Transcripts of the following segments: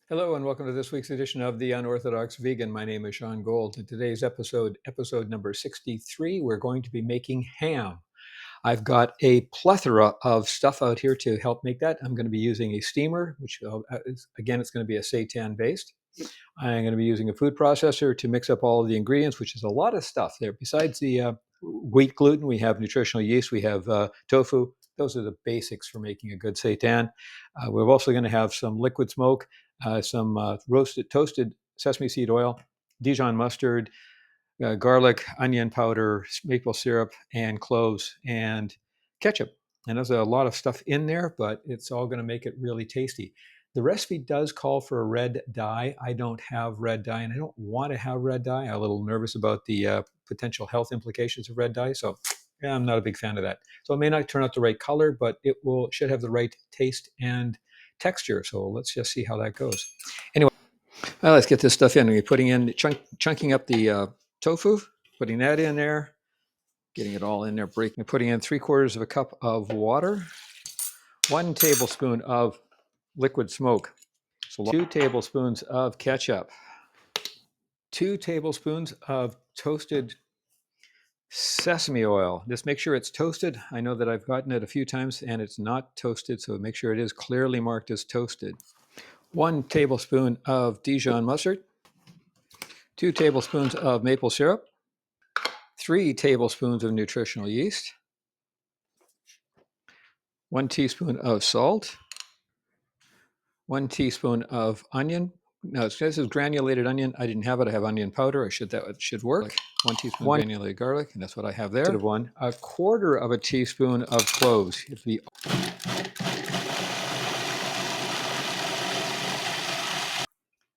Hello and welcome to this week's edition of the Unorthodox Vegan. My name is Sean Gold. In today's episode number 63, we're going to be making ham. I've got a plethora of stuff out here to help make that. I'm going to be using a steamer, which again, it's going to be a seitan based. I'm going to be using a food processor to mix up all of the ingredients, which is a lot of stuff there. Besides the wheat gluten, we have nutritional yeast, we have tofu. Those are the basics for making a good seitan. We're also going to have some liquid smoke, some toasted sesame seed oil, Dijon mustard, garlic, onion powder, maple syrup, and cloves, and ketchup. And there's a lot of stuff in there, but it's all going to make it really tasty. The recipe does call for a red dye. I don't have red dye, and I don't want to have red dye. I'm a little nervous about the potential health implications of red dye, so yeah, I'm not a big fan of that. So it may not turn out the right color, but it should have the right taste and texture. So let's just see how that goes. Anyway, well, let's get this stuff in. We're putting in, chunking up the tofu, putting that in there, getting it all in there, putting in 3/4 of a cup of water, 1 tablespoon of liquid smoke, 2 tablespoons of ketchup, 2 tablespoons of toasted sesame oil. Just make sure it's toasted. I know that I've gotten it a few times and it's not toasted, so make sure it is clearly marked as toasted. 1 tablespoon of Dijon mustard, 2 tablespoons of maple syrup, 3 tablespoons of nutritional yeast, 1 teaspoon of salt, 1 teaspoon of onion. No, this is granulated onion. I didn't have it. I have onion powder. That should work. 1 teaspoon of granulated garlic, and that's what I have there. 1/4 of a teaspoon of cloves. It'd be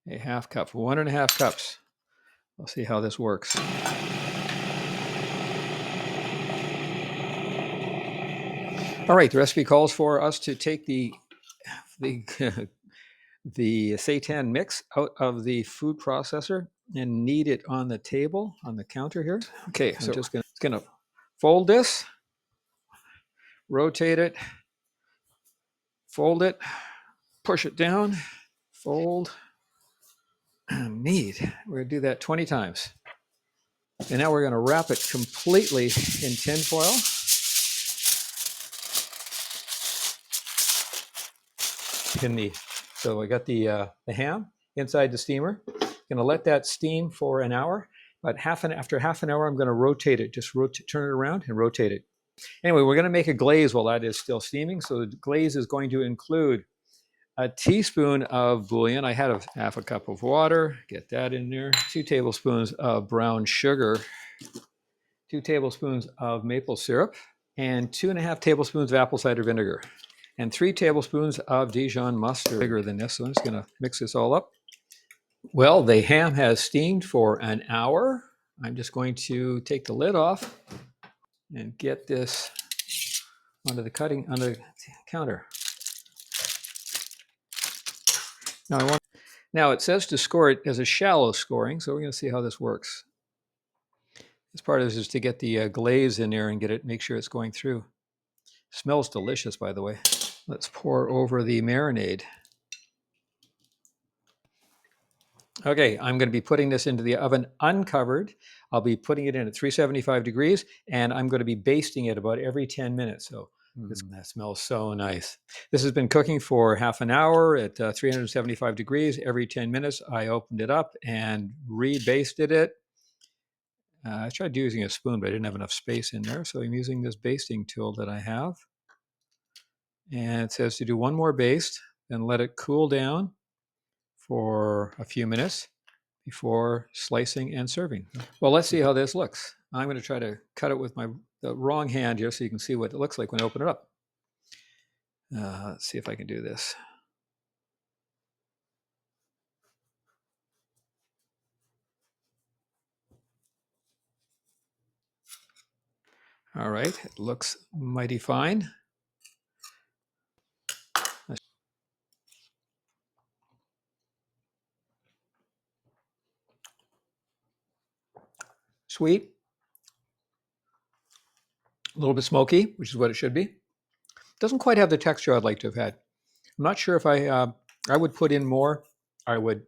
a half cup, 1.5 cups. We'll see how this works. All right, the recipe calls for us to take the the seitan mix out of the food processor and knead it on the table, on the counter here. Okay, so I'm just gonna fold this, rotate it, fold it, push it down, fold, and knead. We're gonna do that 20 times. And now we're gonna wrap it completely in tin foil. So I got the ham inside the steamer. Gonna let that steam for an hour, but after half an hour, I'm gonna rotate it, turn it around and rotate it. Anyway, we're gonna make a glaze while that is still steaming. So the glaze is going to include a teaspoon of bouillon. I had half a cup of water, get that in there. 2 tablespoons of brown sugar, 2 tablespoons of maple syrup, and 2.5 tablespoons of apple cider vinegar, and 3 tablespoons of Dijon mustard. Bigger than this, so I'm just gonna mix this all up. Well, the ham has steamed for an hour. I'm just going to take the lid off and get this onto the counter. Now it says to score it as a shallow scoring, so we're going to see how this works. This part is to get the glaze in there and make sure it's going through. Smells delicious, by the way. Let's pour over the marinade. Okay, I'm going to be putting this into the oven uncovered. I'll be putting it in at 375 degrees, and I'm going to be basting it about every 10 minutes. So that smells so nice. This has been cooking for half an hour at 375 degrees. Every 10 minutes, I opened it up and rebasted it. I tried using a spoon, but I didn't have enough space in there. So I'm using this basting tool that I have. And it says to do 1 more baste, then let it cool down for a few minutes before slicing and serving. Well, let's see how this looks. I'm going to try to cut it with the wrong hand here so you can see what it looks like when I open it up. Let's see if I can do this. All right, it looks mighty fine. Sweet, a little bit smoky, which is what it should be. Doesn't quite have the texture I'd like to have had. I'm not sure if I would put in more I would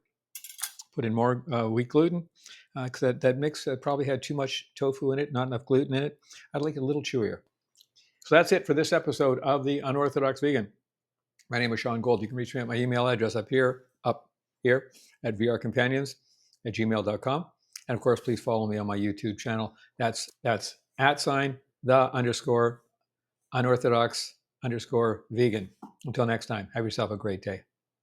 put in more wheat gluten because that mix probably had too much tofu in it, not enough gluten in it. I'd like it a little chewier. So that's it for this episode of the Unorthodox Vegan. My name is Sean Gold. You can reach me at my email address up here at vrcompanions@gmail.com. And of course, please follow me on my YouTube channel. That's @the_unorthodox_vegan. Until next time, have yourself a great day.